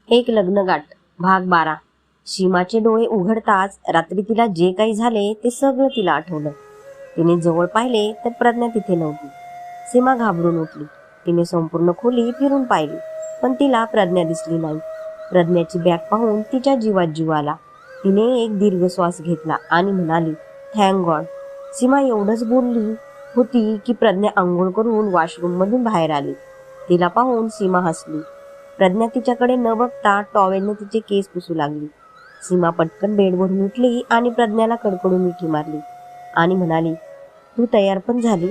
एक लग्नगाठ भाग 12. सीमाचे डोळे उघडताच रात्री तिला जे काही झाले ते सगळं तिला आठवलं. तिने जवळ पाहिले तर प्रज्ञा तिथे नव्हती. सीमा घाबरून उठली. तिने संपूर्ण खोली फिरून पाहिली, पण तिला प्रज्ञा दिसली नाही. प्रज्ञाची बॅग पाहून तिच्या जीवात जीव आला. तिने एक दीर्घ श्वास घेतला आणि म्हणाली, थँक गॉड. सीमा एवढंच बोलली होती की प्रज्ञा आंघोळ करून वॉशरूम मधून बाहेर आली. तिला पाहून सीमा हसली. प्रज्ञा तिच्याकडे न बघता टॉवेलने तिचे केस पुसू लागली. सीमा पटकन बेडवरून उठली आणि प्रज्ञाला कडकडून मिठी मारली आणि म्हणाली, तू तयार पण झाली?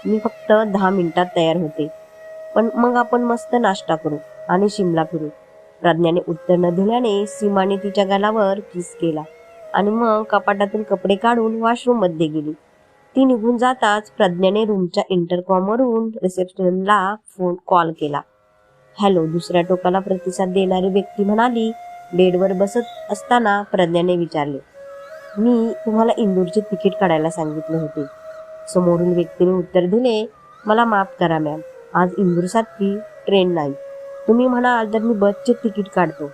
मी फक्त 10 मिनिटात तयार होते, पण मग आपण मस्त नाश्ता करू आणि शिमला फिरू. प्रज्ञाने उत्तर न दिल्याने सीमाने तिच्या गालावर किस केला आणि मग कपाटातून कपडे काढून वॉशरूम मध्ये गेली. ती निघून जाताच प्रज्ञाने रूमच्या इंटरकॉमवरून रिसेप्शनला फोन कॉल केला. हॅलो. दुसऱ्या टोकाला प्रतिसाद देणारी व्यक्ती म्हणाली. बेडवर बसत असताना प्रज्ञाने विचारले, मी तुम्हाला इंदूरचे तिकीट काढायला सांगितले होते. समोरून व्यक्तीने उत्तर दिले, मला माफ करा मॅम, आज इंदूरसाठी ट्रेन नाही. तुम्ही म्हणाल तर मी बसचे तिकीट काढतो.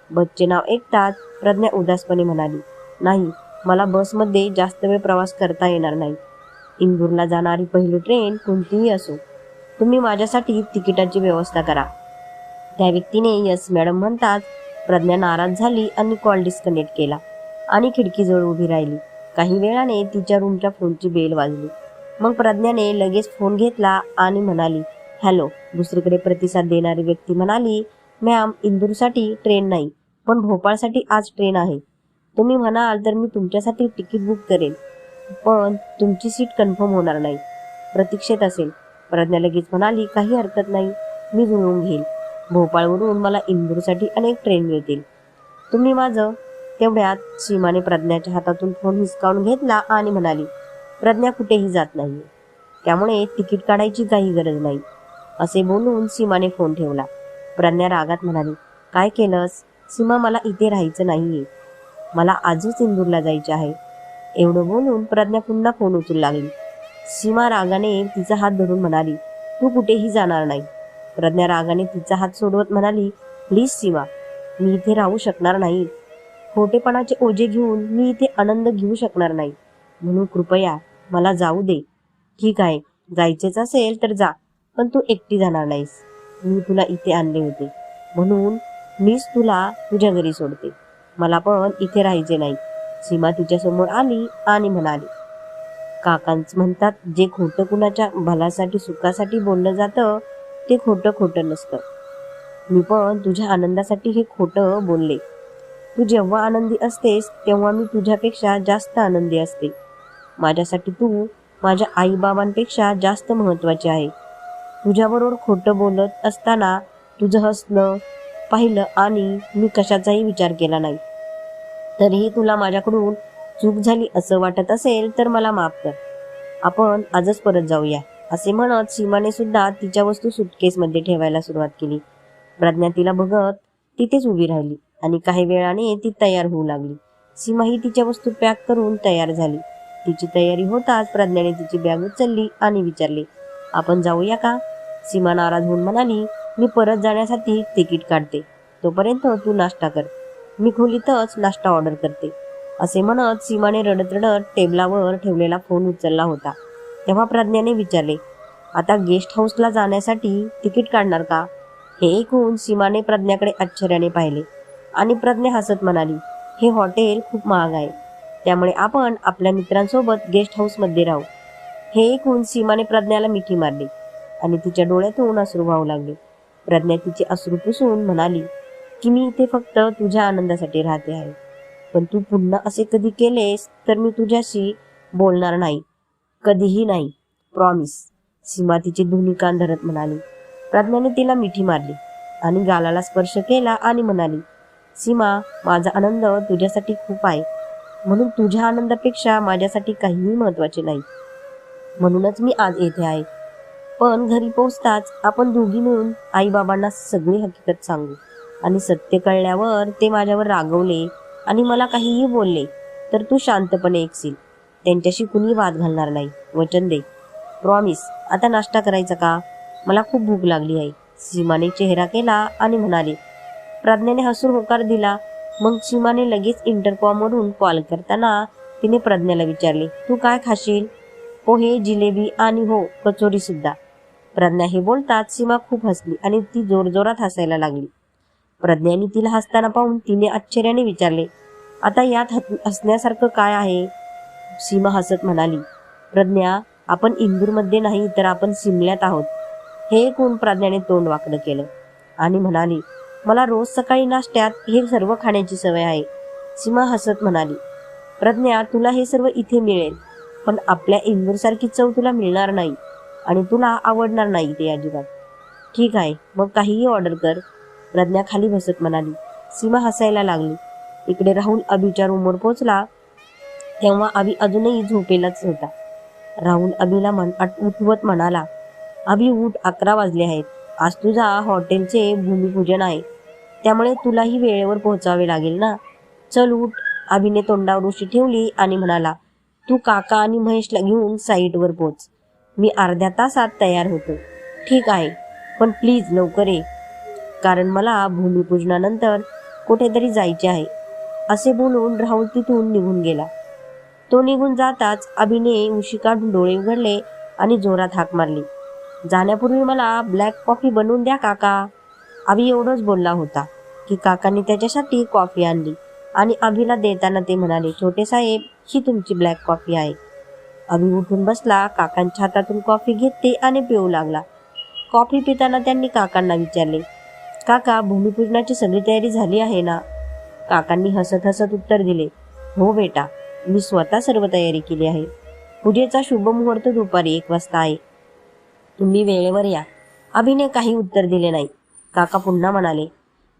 बसचे नाव ऐकताच प्रज्ञा उदासपणे म्हणाली, नाही, मला बसमध्ये जास्त वेळ प्रवास करता येणार नाही. इंदूरला जाणारी पहिली ट्रेन कोणतीही असो, तुम्ही माझ्यासाठी तिकिटाची व्यवस्था करा. त्या व्यक्तीने यस मॅडम म्हणताच प्रज्ञा नाराज झाली आणि कॉल डिस्कनेक्ट केला आणि खिडकीजवळ उभी राहिली. काही वेळाने तिच्या रूमच्या फोनची बेल वाजली. मग प्रज्ञाने लगेच फोन घेतला आणि म्हणाली, हॅलो. दुसरीकडे प्रतिसाद देणारी व्यक्ती म्हणाली, मॅम, इंदूरसाठी ट्रेन नाही, पण भोपाळसाठी आज ट्रेन आहे. तुम्ही म्हणाल तर मी तुमच्यासाठी तिकीट बुक करेन, पण तुमची सीट कन्फर्म होणार नाही, प्रतीक्षेत असेल. प्रज्ञा लगेच म्हणाली, काही हरकत नाही, मी जुळवून घेईल. भोपाळवरून मला इंदूरसाठी अनेक ट्रेन मिळतील. तुम्ही माझं. तेवढ्यात सीमाने प्रज्ञाच्या हातातून फोन हिसकावून घेतला आणि म्हणाली, प्रज्ञा कुठेही जात नाहीये, त्यामुळे तिकीट काढायची काही गरज नाही. असे बोलून सीमाने फोन ठेवला. प्रज्ञा रागात म्हणाली, काय केलंस? सीमा, मला इथे राहायचं नाहीये, मला आजच इंदूरला जायचे आहे. एवढं बोलून प्रज्ञा पुन्हा फोन उचलू लागली. सीमा रागाने तिचा हात धरून म्हणाली, तू कुठेही जाणार नाही. प्रज्ञा रागाने तिचा हात सोडवत म्हणाली, प्लीज सीमा, मी इथे राहू शकणार नाही. खोटेपणाचे ओझे घेऊन मी इथे आनंद घेऊ शकणार नाही, म्हणून कृपया मला जाऊ दे. ठीक आहे, जायचेच असेल तर जा, पण तू एकटी जाणार नाहीस. मी तुला इथे आणले होते, म्हणून मीच तुला तुझ्या घरी सोडते. मला पण इथे राहायचे नाही. सीमा तिच्यासमोर आली आणि म्हणाली, काकांच म्हणतात, जे खोटं कुणाच्या भल्यासाठी सुखासाठी बोललं जातं ते खोटं खोटं नसतं. मी पण तुझ्या आनंदासाठी हे खोटं बोलले. तू जेव्हा आनंदी असतेस तेव्हा मी तुझ्यापेक्षा जास्त आनंदी असते. माझ्यासाठी तू माझ्या आईबाबांपेक्षा जास्त महत्वाचे आहे. तुझ्याबरोबर खोटं बोलत असताना तुझं हसणं पाहिलं आणि मी कशाचाही विचार केला नाही. तरीही तुला माझ्याकडून चूक झाली असं वाटत असेल तर मला माफ कर. आपण आजच परत जाऊया. असे म्हणत सीमाने सुद्धा तिच्या वस्तू सुटकेसमध्ये ठेवायला सुरुवात केली. प्रज्ञा तिला बघत तिथेच उभी राहिली आणि काही वेळाने ती तयार होऊ लागली. सीमा ही तिच्या वस्तू पॅक करून तयार झाली. तिची तयारी होताच प्रज्ञाने तिची बॅग उचलली आणि विचारले, आपण जाऊया का? सीमा नाराज होऊन म्हणाली, मी परत जाण्यासाठी तिकीट काढते, तोपर्यंत तू नाश्ता कर, मी खोलीतच नाश्ता ऑर्डर करते. असे म्हणत सीमाने रडत रडत टेबलावर ठेवलेला फोन उचलला होता. तेव्हा प्रज्ञाने विचारले, आता गेस्ट हाऊसला जाण्यासाठी तिकीट काढणार का? हे ऐकून सीमाने प्रज्ञाकडे आश्चर्याने पाहिले आणि प्रज्ञा हसत म्हणाली, हे हॉटेल खूप महाग आहे, त्यामुळे आपण आपल्या मित्रांसोबत गेस्ट हाऊसमध्ये राहू. हे ऐकून सीमाने प्रज्ञाला मिठी मारली आणि तिच्या डोळ्यातून अश्रू वाहू लागले. प्रज्ञा तिचे अश्रू पुसून म्हणाली, की मी इथे फक्त तुझ्या आनंदासाठी राहते आहे, पण तू पुन्हा असे कधी केलेस तर मी तुझ्याशी बोलणार नाही, कधीही नाही, प्रॉमिस. सीमा तिचे दोन्ही कान धरत म्हणाली. प्रज्ञाने तिला मिठी मारली आणि गालाला स्पर्श केला आणि म्हणाली, सीमा, माझा आनंद तुझ्यासाठी खूप आहे, म्हणून तुझ्या आनंदापेक्षा माझ्यासाठी काहीही महत्वाचे नाही, म्हणूनच मी आज येथे आहे. पण घरी पोहोचताच आपण दोघी मिळून आईबाबांना सगळी हकीकत सांगू आणि सत्य कळल्यावर ते माझ्यावर रागवले आणि मला काहीही बोलले तर तू शांतपणे ऐकशील. त्यांच्याशी कुणी वाद घालणार नाही, वचन दे. प्रॉमिस. आता नाश्ता करायचा का? मला खूप भूक लागली आहे. सीमाने चेहरा केला आणि म्हणाले, प्रज्ञाने हसून होकार दिला. मग सीमाने लगेच इंटरकॉमवरून कॉल करताना तिने प्रज्ञाला विचारले, तू काय खाशील? पोहे, जिलेबी आणि हो, कचोरी सुद्धा. प्रज्ञा हे बोलताच सीमा खूप हसली आणि ती जोरजोरात हसायला लागली. प्रज्ञाने तिला हसताना पाहून तिने आश्चर्याने विचारले, आता यात हसण्यासारखं काय आहे? सीमा हसत म्हणाली, प्रज्ञा, आपण इंदूरमध्ये नाही तर आपण सिमल्यात आहोत. हे ऐकून प्रज्ञाने तोंड वाकडं केलं आणि म्हणाली, मला रोज सकाळी नाश्त्यात हे सर्व खाण्याची सवय आहे. सीमा हसत म्हणाली, प्रज्ञा, तुला हे सर्व इथे मिळेल, पण आपल्या इंदूरसारखी चव तुला मिळणार नाही आणि तुला आवडणार नाही ते अजिबात. ठीक आहे, मग काहीही ऑर्डर कर, प्रज्ञा खाली बसत म्हणाली. सीमा हसायला लागली. इकडे राहुल अभिच्या रूमवर पोहोचला तेव्हा अभि अजूनही झोपेलाच होता. राहुल अभिला उठवत म्हणाला, अभि उठ, 11 वाजले आहेत. आज तुझा हॉटेलचे भूमिपूजन आहे, त्यामुळे तुलाही वेळेवर पोहोचावे लागेल ना. चल उठ. अभिने तोंडावर उशी ठेवली आणि म्हणाला, तू काका आणि महेशला घेऊन साईटवर पोच. मी अर्ध्या तासात तयार होतो. ठीक आहे, पण प्लीज लवकर ये, कारण मला भूमिपूजनानंतर कुठेतरी जायचे आहे. असे बोलून राहुल तिथून निघून गेला. तो निघून जाताच अभिने उशी काढून डोळे उघडले आणि जोरात हाक मारली, जाण्यापूर्वी मला ब्लॅक कॉफी बनवून द्या काका. अभि एवढंच बोलला होता की काकांनी त्याच्यासाठी कॉफी आणली आणि अभिला देताना ते म्हणाले, छोटे साहेब, ही तुमची ब्लॅक कॉफी आहे. अभि उठून बसला, काकांच्या हातातून कॉफी घेतली आणि पिऊ लागला. कॉफी पिताना त्यांनी काकांना विचारले, काका, भूमिपूजनाची सगळी तयारी झाली आहे ना? काकांनी हसत हसत उत्तर दिले, हो बेटा, मी स्वतः सर्व तयारी केली आहे. पूजेचा शुभ मुहूर्त दुपारी 1 वाजता आहे. तुम्ही वेळेवर या. अभिने काही उत्तर दिले नाही. काका पुन्हा म्हणाले,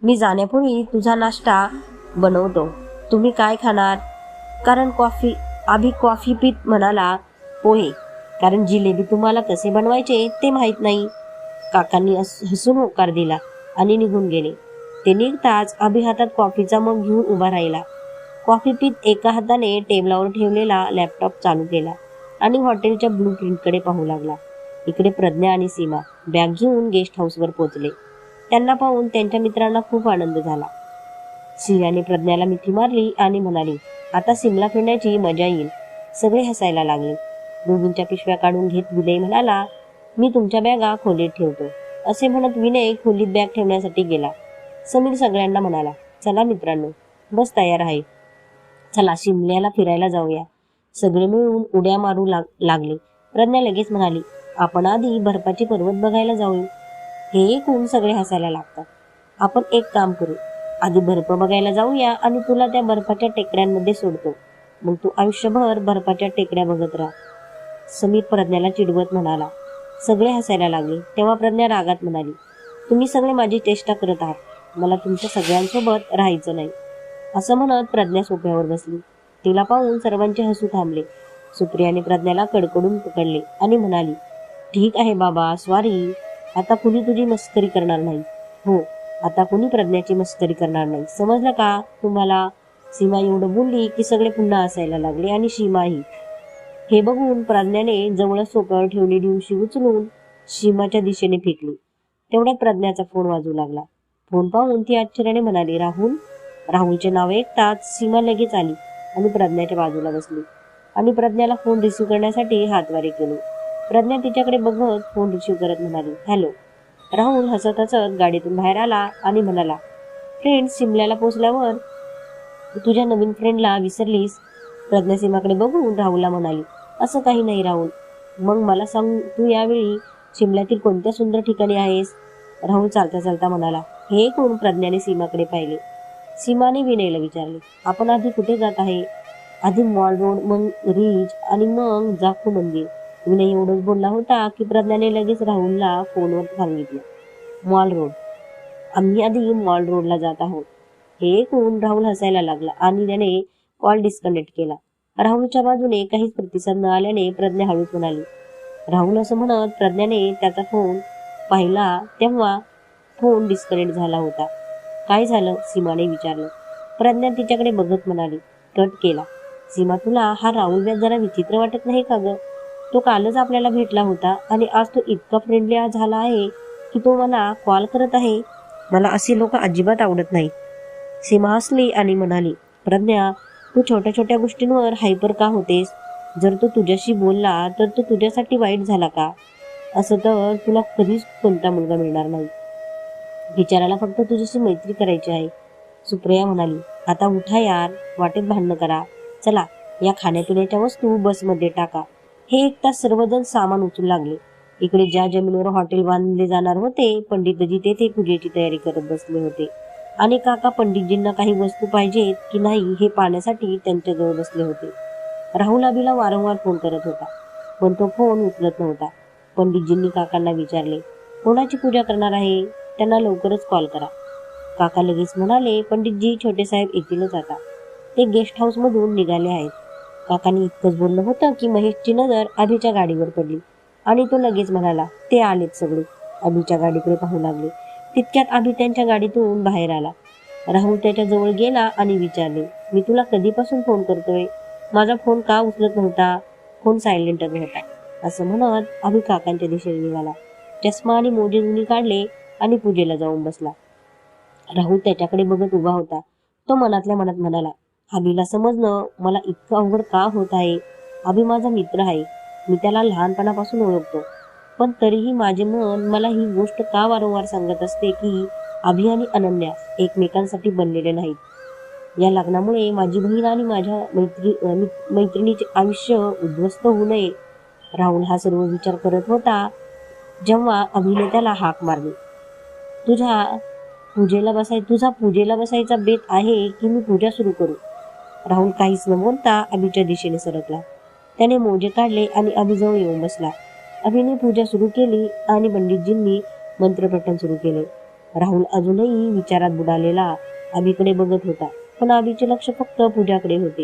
मी जाण्यापूर्वी तुझा नाश्ता बनवतो. तुम्ही काय खाणार? कारण अभि कॉफी पीत म्हणाला, पोहे, कारण जिलेबी तुम्हाला कसे बनवायचे ते माहीत नाही. काकांनी हसून होकार दिला आणि निघून गेले. ते निघताच अभि हातात कॉफीचा मग घेऊन उभा राहिला. कॉफी पीत एका हाताने टेबलावर ठेवलेला लॅपटॉप चालू केला आणि हॉटेलच्या ब्लू प्रिंटकडे पाहू लागला. इकडे प्रज्ञा आणि सीमा बॅग घेऊन गेस्ट हाऊसवर पोहोचले. त्यांना पाहून त्यांच्या मित्रांना खूप आनंद झाला. सीमाने प्रज्ञाला मिठी मारली आणि म्हणाली, आता सिमला फिरण्याची मजा येईल. सगळे हसायला लागले. दोघींच्या पिशव्या काढून घेत विनय म्हणाला, मी तुमच्या बॅगा खोलीत ठेवतो. असे म्हणत विनय खोलीत बॅग ठेवण्यासाठी गेला. समीर सगळ्यांना म्हणाला, चला मित्रांनो, बस तयार आहे, चला शिमल्याला फिरायला जाऊया. सगळे मिळून उड्या मारू लागले. प्रज्ञा लगेच म्हणाली, आपण आधी बर्फाचे पर्वत बघायला जाऊ. हे ऐकून सगळे हसायला लागतात. आपण एक काम करू, आधी बर्फ बघायला जाऊया आणि तुला त्या बर्फाच्या टेकड्यांमध्ये सोडतो, मग तू आयुष्यभर बर्फाच्या टेकड्या बघत राहा. समीर प्रज्ञाला चिडवत म्हणाला. सगळे हसायला लागले. तेव्हा प्रज्ञा रागात म्हणाली, तुम्ही सगळे माझी चेष्टा करत आहात, मला तुमच्या सगळ्यांसोबत राहायचं नाही. असं म्हणत प्रज्ञा सोफ्यावर बसली. तिला पाहून सर्वांचे हसू थांबले. सुप्रियाने प्रज्ञाला कडकडून पकडले आणि म्हणाली, ठीक आहे बाबा, सॉरी, आता कुणी तुझी मस्करी करणार नाही. हो, आता कुणी प्रज्ञाची मस्करी करणार नाही, समजलं का तुम्हाला? सीमा एवढं बोलली की सगळे पुन्हा हसायला लागले आणि सीमाही. हे बघून प्रज्ञाने जवळच सोफ्यावर ठेवलेली उशी उचलून सीमाच्या दिशेने फेकली. तेवढ्यात प्रज्ञाचा फोन वाजू लागला. फोन पाहून ती आश्चर्याने म्हणाली, राहुल. राहुलचे नाव ऐकताच सीमा लगेच आली आणि प्रज्ञाच्या बाजूला बसली आणि प्रज्ञाला फोन रिसीव्ह करण्यासाठी हातवारे केले. प्रज्ञा तिच्याकडे बघत फोन रिसीव्ह करत म्हणाली, हॅलो. राहुल हसत हसत गाडीतून बाहेर आला आणि म्हणाला, फ्रेंड, सिमल्याला पोचल्यावर तुझ्या नवीन फ्रेंडला विसरलीस? प्रज्ञा सीमाकडे बघून राहुलला म्हणाली, असं काही नाही राहुल. मग मला सांग, तू यावेळी शिमल्यातील कोणत्या सुंदर ठिकाणी आहेस? राहुल चालता चालता म्हणाला. हे ऐकून प्रज्ञाने सीमाकडे पाहिले. सीमाने विनयला विचारले, आपण आधी कुठे जात आहे? आधी मॉल रोड, मग रिज आणि मग जाखू मंदिर. विनय एवढंच बोलला होता की प्रज्ञाने लगेच राहुलला फोनवर सांगितलं, मॉल रोड. आम्ही आधी मॉल रोडला जात आहोत. हे ऐकून राहुल हसायला लागला आणि त्याने कॉल डिस्कनेक्ट केला. राहुलच्या बाजूने काहीच प्रतिसाद न आल्याने प्रज्ञा हळूच म्हणाली, राहुल. असं म्हणत प्रज्ञाने त्याचा फोन पाहिला तेव्हा फोन डिस्कनेक्ट झाला होता. काय झालं? सीमाने विचारलं. प्रज्ञा तिच्याकडे बघत म्हणाली, कट केला. सीमा, तुला हा राहुल व्यास जरा विचित्र वाटत नाही का ग? तो कालच आपल्याला भेटला होता आणि आज तो इतका फ्रेंडली झाला आहे की तो मला कॉल करत आहे. मला असे लोक अजिबात आवडत नाहीत. सीमा हसली आणि म्हणाली, प्रज्ञा, तू छोट्या छोट्या गोष्टींवर हायपर का होतेस? जर तो तुझ्याशी बोलला तर तो तुझ्यासाठी वाईट झाला का? असं तर तुला कधीच कोणता मुलगा मिळणार नाही. बिचाराला फक्त तुझ्याशी मैत्री करायची आहे. सुप्रिया म्हणाली, आता उठा यार, वाटेत भांडणं करा. चला, या खाण्यापिण्याच्या वस्तू बसमध्ये टाका. हे 1 तास सर्वजण सामान उचलू लागले. इकडे ज्या जमिनीवर हॉटेल बांधले जाणार होते, पंडितजी तेथे पूजेची तयारी करत बसले होते आणि काका पंडितजींना काही वस्तू पाहिजेत की नाही हे पाहण्यासाठी त्यांच्याजवळ बसले होते. राहुल अभिला वारंवार फोन करत होता, पण तो फोन उचलत नव्हता. पंडितजींनी काकांना विचारले, कोणाची पूजा करणार आहे? त्यांना लवकरच कॉल करा. काका लगेच म्हणाले, पंडितजी, छोटे साहेब येतीलच आता. ते गेस्ट हाऊस मधून निघाले आहेत. काकांनी इतकंच बोललं होतं की महेशची नजर अभिच्या गाडीवर पडली आणि तो लगेच म्हणाला, ते आलेत सगळे. अभिच्या गाडीकडे पाहू लागले. तितक्यात अभि त्यांच्या गाडीतून बाहेर आला. राहुल त्याच्या जवळ गेला आणि विचारले, मी तुला कधीपासून फोन करतोय? माझा फोन का उचलत नव्हता? फोन सायलेंटच होता. असं म्हणत अभि काकांच्या दिशेने निघाला. चष्मा आणि मोजे जुनी काढले आणि पूजेला जाऊन बसला. राहुल त्याच्याकडे बघत उभा होता. तो मनातल्या मनात म्हणाला, अभिला समजणं मला इतकं अवघड का होत आहे? अभि माझा मित्र आहे. मी त्याला लहानपणापासून ओळखतो. पण तरीही माझे मन मला ही गोष्ट का वारंवार सांगत असते की अभि आणि अनन्या एकमेकांसाठी बनलेले नाहीत. या लग्नामुळे माझी बहीण आणि माझ्या मैत्रिणीचे आयुष्य उद्ध्वस्त होऊ नये. राहुल हा सर्व विचार करत होता जेव्हा अभिने त्याला हाक मारली. तुझा पूजेला बसायचा बेत आहे की मी पूजा सुरू करू? राहुल काहीच न बोलता अभिच्या दिशेने सरकला. त्याने मोजे काढले आणि अभिजवळ येऊन बसला. अभिने पूजा सुरू केली आणि पंडितजींनी मंत्रपठण सुरू केले. राहुल अजूनही विचारात बुडालेला अभिकडे बघत होता, पण अभिचे लक्ष फक्त पूजाकडे होते.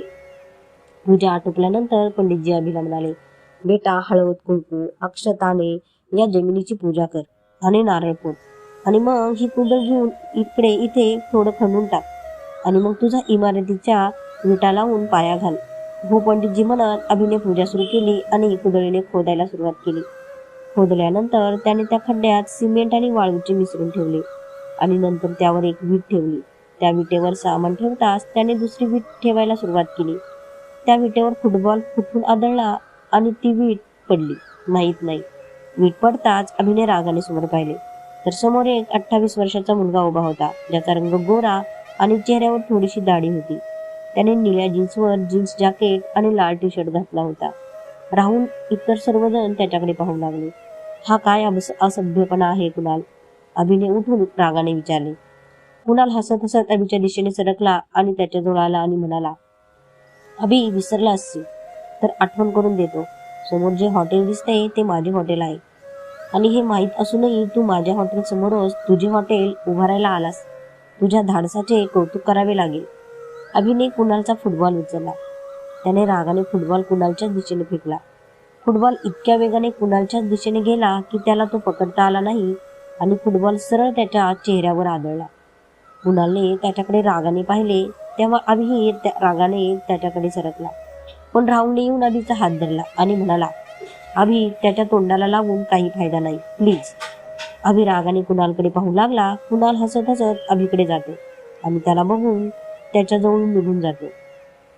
पूजा आटोपल्यानंतर पंडितजी अभिला म्हणाले, बेटा, हळद कुंकू अक्षताने या जमिनीची पूजा कर आणि नारळ फोड आणि मग ही कुंडल घेऊन इथे थोडं खणून टाक आणि मग तुझा इमारतीच्या विटा लावून पाया घाल. हो पंडितजी म्हणत अभिने पूजा सुरू केली आणि कुदळीने खोदायला सुरुवात केली. खोदल्यानंतर त्याने त्या खड्ड्यात सिमेंट आणि वाळूचे मिश्रण ठेवले आणि नंतर त्यावर एक वीट ठेवली. त्या विटेवर सामान ठेवताच त्याने दुसरी वीट ठेवायला सुरुवात केली. त्या विटेवर फुटबॉल फुटून आदळला आणि ती वीट पडली. नाही. वीट पडताच अभिने रागाने समोर पाहिले तर समोर एक 28 वर्षाचा मुलगा उभा होता, ज्याचा रंग गोरा आणि चेहऱ्यावर थोडीशी दाढी होती. त्याने निळ्या जीन्सवर जीन्स जॅकेट आणि लाल टी शर्ट घातला होता. राहुल इतर सर्वजण त्याच्याकडे पाहू लागले. हा काय असभ्यपणा आहे कुणाल? अभिने उठून रागाने विचारले. कुणाल हसत हसत अभिच्या दिशेने सरकला आणि त्याच्याजवळ आला आणि म्हणाला, अभि, विसरला असशील तर आठवण करून देतो. समोर जे हॉटेल दिसते ते माझे हॉटेल आहे आणि हे माहीत असूनही तू माझ्या हॉटेल समोरच तुझे हॉटेल उभारायला आलास. तुझ्या धाडसाचे कौतुक करावे लागेल. अभिने कुणालचा फुटबॉल उचलला. त्याने रागाने फुटबॉल कुणालच्याच दिशेने फेकला. फुटबॉल इतक्या वेगाने कुणालच्याच दिशेने गेला की त्याला तो पकडता आला नाही आणि फुटबॉल सरळ त्याच्या चेहऱ्यावर आदळला. कुणालने त्याच्याकडे रागाने पाहिले तेव्हा अभिही रागाने त्याच्याकडे सरकला, पण राहुलने येऊन अभिचा हात धरला आणि म्हणाला, अभि, त्याच्या तोंडाला लागून काही फायदा नाही, प्लीज. अभि रागाने कुणालकडे पाहू लागला. कुणाल हसत हसत अभिकडे जातो आणि त्याला बघून त्याच्याजवळून निघून जातो.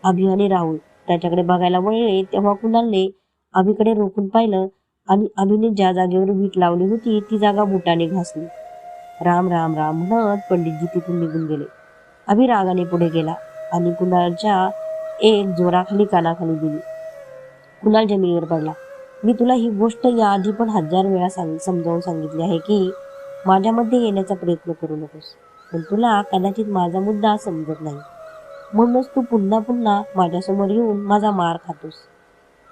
अभि आणि राहुल त्याच्याकडे बघायला वळले तेव्हा कुणालने अभिकडे रोखून पाहिलं आणि अभिने ज्या जागेवर वीट लावली होती ती जागा बुटाने घासली. राम राम राम म्हणत पंडितजी तिथून निघून गेले. अभि रागाने पुढे गेला आणि कुणालच्या एक जोराखाली कानाखाली दिली. कुणाल जमिनीवर पडला. मी तुला ही गोष्ट याआधी पण 1000 वेळा समजावून सांगितली आहे की माझ्यामध्ये येण्याचा प्रयत्न करू नकोस, पण तुला कदाचित माझा मुद्दा समजत नाही. म्हणूनच तू पुन्हा पुन्हा माझ्यासमोर येऊन माझा मार खातोस.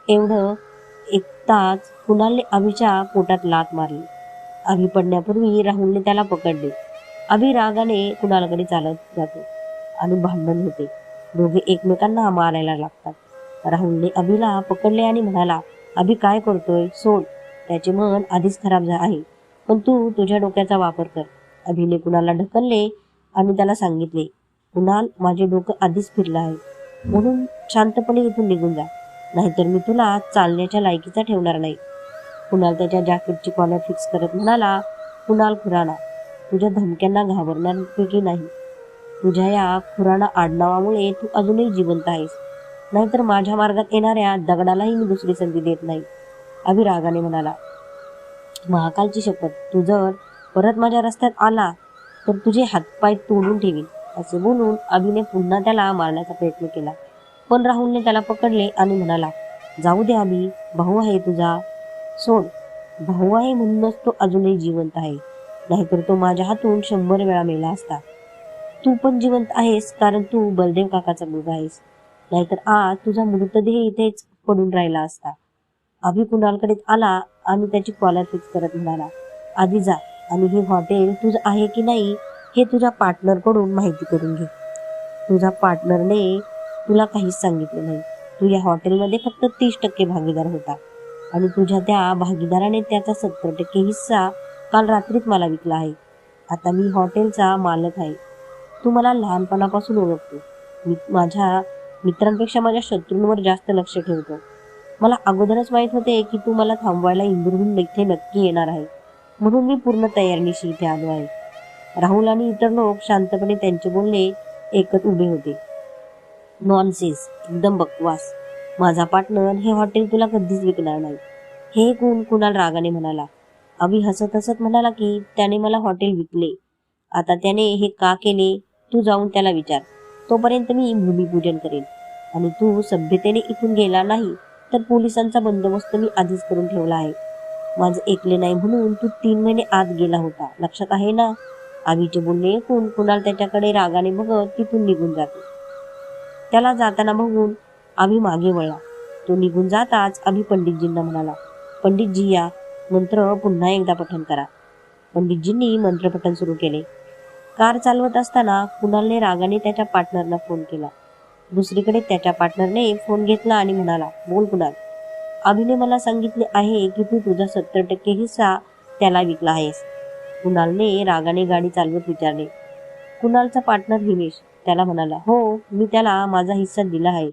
एवढं ऐकताच कुणालने अभिच्या पोटात लाथ मारली. अभि पडण्यापूर्वी राहुलने त्याला पकडले. अभि रागाने कुणालकडे चालत जातो आणि भांडण होते. दोघे एकमेकांना मारायला लागतात. राहुलने अभिला पकडले आणि म्हणाला, अभि, काय करतोय? सोड. त्याचे मन आधीच खराब आहे, पण तू तुझ्या डोक्याचा वापर कर. अभिने कुणालला ढकलले आणि त्याला सांगितले, कुणाल, माझे डोकं आधीच फिरलं आहे, म्हणून शांतपणे इथून निघून जा, नाहीतर मी तुला चालण्याच्या लायकीचा ठेवणार नाही. कुणाल त्याच्या जॅकेटची कॉलर फिक्स करत म्हणाला, कुणाल खुराना, तुझ्या धमक्यांना घाबरण्यापैकी नाही. तुझ्या या खुराणा आडनावामुळे तू अजूनही जिवंत आहेस, नाहीतर माझ्या मार्गात येणाऱ्या दगडालाही मी दुसरी संधी देत नाही. अभि रागाने म्हणाला, महाकालची शपथ, तू जर परत माझ्या रस्त्यात आला तर तुझे हातपाय तोडून ठेवीन. असे बोलून अभिने पुन्हा त्याला मारण्याचा प्रयत्न केला, पण राहुलने त्याला पकडले आणि म्हणाला, जाऊ दे अभि, भाऊ आहे तुझा, सोड. भाऊ आहे म्हणूनच तो अजूनही जिवंत आहे, नाहीतर तो माझ्या हातून 100 वेळा मेला असता. तू पण जिवंत आहेस कारण तू बलदेव काकाचा मुलगा आहेस, नाहीतर आज तुझा मृतदेह इथेच पडून राहिला असता. अभि कुणालकडे आला आणि त्याची कॉलर फिक्स करत म्हणाला, आधी जा आणि हे हॉटेल तुझं आहे की नाही हे तुझ्या पार्टनरकडून माहिती करून घे. तुझ्या पार्टनरने तुला काहीच सांगितलं नाही. तू या हॉटेलमध्ये फक्त 30% भागीदार होता आणि तुझ्या त्या भागीदाराने त्याचा 70% हिस्सा काल रात्रीच मला विकला आहे. आता मी हॉटेलचा मालक आहे. तू मला लहानपणापासून ओळखतो. मी माझ्या मित्रांपेक्षा माझ्या शत्रूंवर जास्त लक्ष ठेवतो. मला अगोदरच माहीत होते की तू मला थांबवायला इंदूरहून इथे नक्की येणार आहे, म्हणून मी पूर्ण तयारीनिशी इथे आलो आहे. राहुल आणि इतर लोक शांतपणे त्यांचे बोलणे ऐकत उभे होते. नॉनसेन्स, एकदम बकवास. माझा पार्टनर हे हॉटेल तुला कधीच विकणार नाही, हे कुणाल रागाने म्हणाला. अभि हसत हसत म्हणाला की त्याने मला हॉटेल विकले. आता त्याने हे का केले तू जाऊन त्याला विचार. तोपर्यंत मी भूमिपूजन करेन आणि तू सभ्यतेने इथून गेला नाही तर पोलिसांचा बंदोबस्त मी आधीच करून ठेवला आहे. माझं ऐकले नाही म्हणून तू 3 महिने आत गेला होता, लक्षात आहे ना. अभिचे बोलणे ऐकून कुणाल त्याच्याकडे रागाने बघत तिथून निघून जातो. त्याला जाताना बघून अभि मागे वळला. तो निघून जाताच अभि पंडितजींना म्हणाला, पंडितजी या मंत्र पुन्हा एकदा पठण करा. पंडितजींनी मंत्रपठण सुरू केले. कार चालवत असताना कुणालने रागाने त्याच्या पार्टनरला फोन केला. दुसरीकडे त्याच्या पार्टनरने फोन घेतला आणि म्हणाला, बोल कुणाल. अभिने मला सांगितले आहे की तू तुझा 70% हिस्सा त्याला विकला आहेस. कुणालने रागाने गाडी चालवत विचारले. कुणालचा पार्टनर हिमेश त्याला म्हणाला, हो, मी त्याला माझा हिस्सा दिला आहे.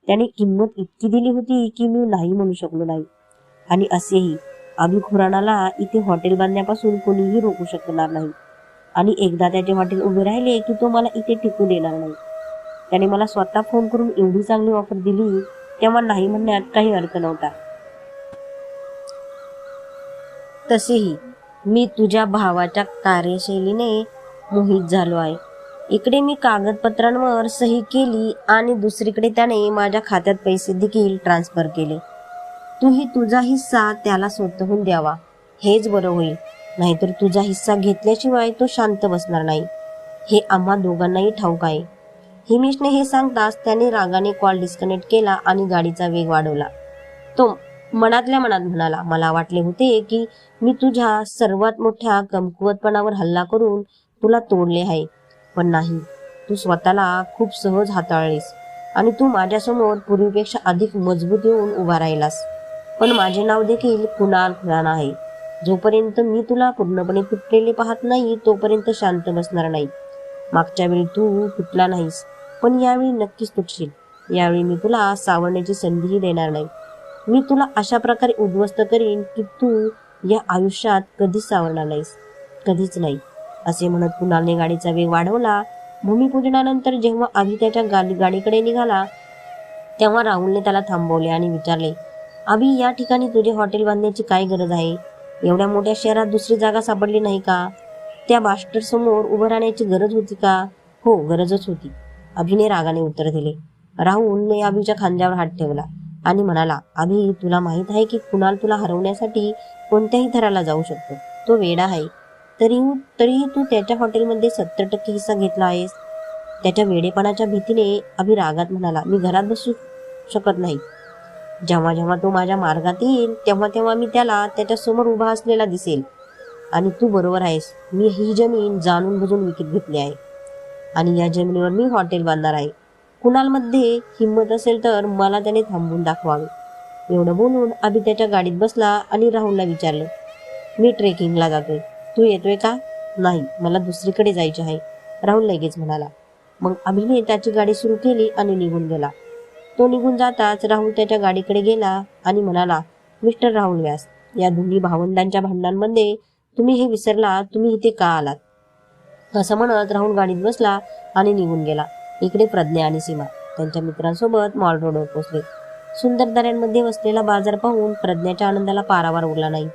त्याने किंमत इतकी दिली होती की मी नाही म्हणू शकलो नाही. आणि असेही अभि खुराणाला इथे हॉटेल बांधण्यापासून कोणीही रोखू शकणार नाही. आणि एकदा त्याचे हॉटेल उभे राहिले की तो मला इथे टिकू देणार नाही. त्याने मला स्वतः फोन करून एवढी चांगली ऑफर दिली, तेव्हा नाही म्हणण्यात काही अर्थ नव्हता. तसेही मी तुझ्या भावाच्या कार्यशैलीने मोहित झालो आहे. इकडे मी कागदपत्रांवर सही केली आणि दुसरीकडे त्याने माझ्या खात्यात पैसे देखील ट्रान्सफर केले. तूही तुझा हिस्सा त्याला स्वतःहून द्यावा, हेच बरं होईल. नाहीतर तुझा हिस्सा घेतल्याशिवाय तो शांत बसणार नाही, हे आम्हा दोघांनाही ठाऊक आहे. हिमेशने हे सांगताच त्याने रागाने कॉल डिस्कनेक्ट केला आणि गाडीचा वेग वाढवला. तो मनातल्या मनात म्हणाला, मला वाटले होते की मी तुझ्या सर्वात मोठ्या कमकुवतपणावर हल्ला करून तुला तोडले आहे, पण नाही. तू स्वतःला खूप सहज हाताळलीस आणि तू माझ्यासमोर पूर्वीपेक्षा अधिक मजबूत येऊन उभा राहिलास. पण माझे नाव देखील कुणाल खुराणा आहे. जोपर्यंत मी तुला पूर्णपणे तुटलेले पाहत नाही तोपर्यंत शांत बसणार नाही. मागच्या वेळी तू तुटला नाहीस, पण यावेळी नक्कीच तुटशील. यावेळी मी तुला सावरण्याची संधीही देणार नाही. मी तुला अशा प्रकारे उद्ध्वस्त करीन की तू या आयुष्यात कधीच सावरणार नाहीस, कधीच नाही. असे म्हणत कुणालने गाडीचा वेग वाढवला. भूमिपूजनानंतर जेव्हा अभि त्याच्या गाडीकडे निघाला तेव्हा राहुलने त्याला थांबवले आणि विचारले, अभि, या ठिकाणी तुझे हॉटेल बांधण्याची काय गरज आहे? एवढ्या मोठ्या शहरात दुसरी जागा सापडली नाही का? त्या बास्टर समोर उभं राहण्याची गरज होती का? हो, गरजच होती, अभिने रागाने उत्तर दिले. राहुलने अभिच्या खांद्यावर हात ठेवला आणि म्हणाला, अभि, तुला माहित आहे की कुणाल तुला हरवण्यासाठी कोणत्याही थराला जाऊ शकतो. तो वेडा आहे. तरीही तू त्याच्या हॉटेलमध्ये 70% हिस्सा घेतला आहेस. त्याच्या वेडेपणाच्या भीतीने अभि रागात म्हणाला, मी घरात बसू शकत नाही. जेव्हा जेव्हा तो माझ्या मार्गात येईल तेव्हा तेव्हा मी त्याला त्याच्या समोर उभा असलेला दिसेल. आणि तू बरोबर आहेस, मी ही जमीन जाणून बुजून विकत घेतली आहे आणि या जमिनीवर मी हॉटेल बांधणार आहे. कुणालमध्ये हिंमत असेल तर मला त्याने थांबवून दाखवावे. एवढं बोलून अभि त्याच्या गाडीत बसला आणि राहुलला विचारले, मी ट्रेकिंगला जातोय, तू येतोय का? नाही, मला दुसरीकडे जायचे आहे, राहुल लगेच म्हणाला. मग अभिने त्याची गाडी सुरू केली आणि निघून गेला. तो निघून जाताच राहुल त्याच्या गाडीकडे गेला आणि म्हणाला, मिस्टर राहुल व्यास, या दोन्ही भावंडांच्या भांडणांमध्ये तुम्ही हे विसरला, तुम्ही इथे का आलात? असं म्हणत राहुल गाडीत बसला आणि निघून गेला. इकडे प्रज्ञा आणि सीमा त्यांच्या मित्रांसोबत मॉल रोडवर पोहोचले. सुंदर दऱ्यांमध्ये वसलेला बाजार पाहून प्रज्ञाच्या आनंदाला पारावार उरला नाही.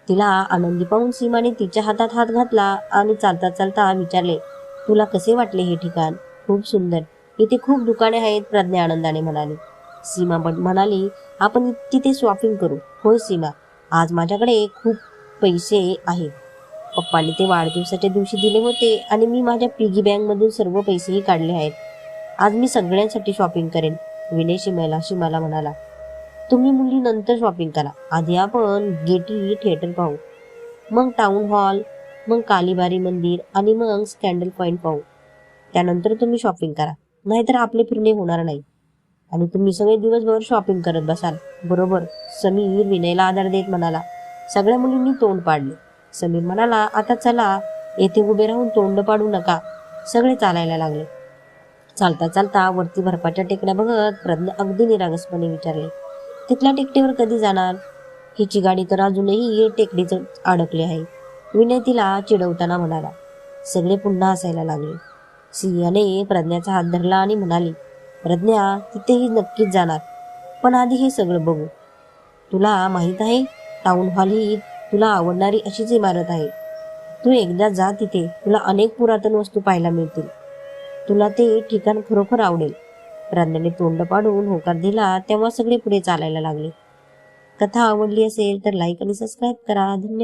तिला आनंदी पाहून सीमाने तिच्या हातात हात घातला आणि चालता चालता विचारले, तुला कसे वाटले हे ठिकाण? खूप सुंदर. इथे खूप दुकाने आहेत, प्रज्ञा आनंदाने म्हणाली. सीमा म्हणाली, आपण तिथे शॉपिंग करू. होय सीमा, आज माझ्याकडे खूप पैसे आहेत. पप्पांनी ते वाढदिवसाच्या दिवशी दिले होते आणि मी माझ्या पिगी बँक मधून सर्व पैसेही काढले आहेत. आज मी सगळ्यांसाठी शॉपिंग करेन. विनय सीमाला म्हणाला, तुम्ही मुली नंतर शॉपिंग करा. आधी आपण गेटी थिएटर पाहू, मग टाउन हॉल, मग कालीबारी मंदिर आणि मग स्कॅन्डल पॉइंट पाहू. त्यानंतर तुम्ही शॉपिंग करा, नाहीतर आपले फिरणे होणार नाही आणि तुम्ही सगळे दिवसभर शॉपिंग करत बसाल. बरोबर, समीर विनयला आधार देत म्हणाला. सगळ्या मुलींनी तोंड पाडले. समीर म्हणाला, आता चला, येथे उभे राहून तोंड पाडू नका. सगळे चालायला लागले. चालता चालता वरती बर्फाच्या टेकड्या बघत प्रज्ञा अगदी निरागसपणे विचारले, तिथल्या टेकडीवर कधी जाणार? हिची गाडी तर अजूनही टेकडीच अडकली आहे. विनय तिला चिडवताना म्हणाला. सगळे पुन्हा हसायला लागले. सियाने प्रज्ञाचा हात धरला आणि म्हणाली, प्रज्ञा, तिथेही नक्कीच जाणार, पण आधी हे सगळं बघू. तुला माहित आहे, टाउन हॉल ही तुला आवडणारी अशीच इमारत आहे. तू एकदा जा, तिथे तुला अनेक पुरातन वस्तू पाहायला मिळतील. तुला ते ठिकाण खरोखर आवडेल. प्रज्ञाने तोंड पाडून होकार दिला तेव्हा सगळे पुढे चालायला लागले. कथा आवडली असेल तर लाईक आणि सबस्क्राईब करा. धन्यवाद.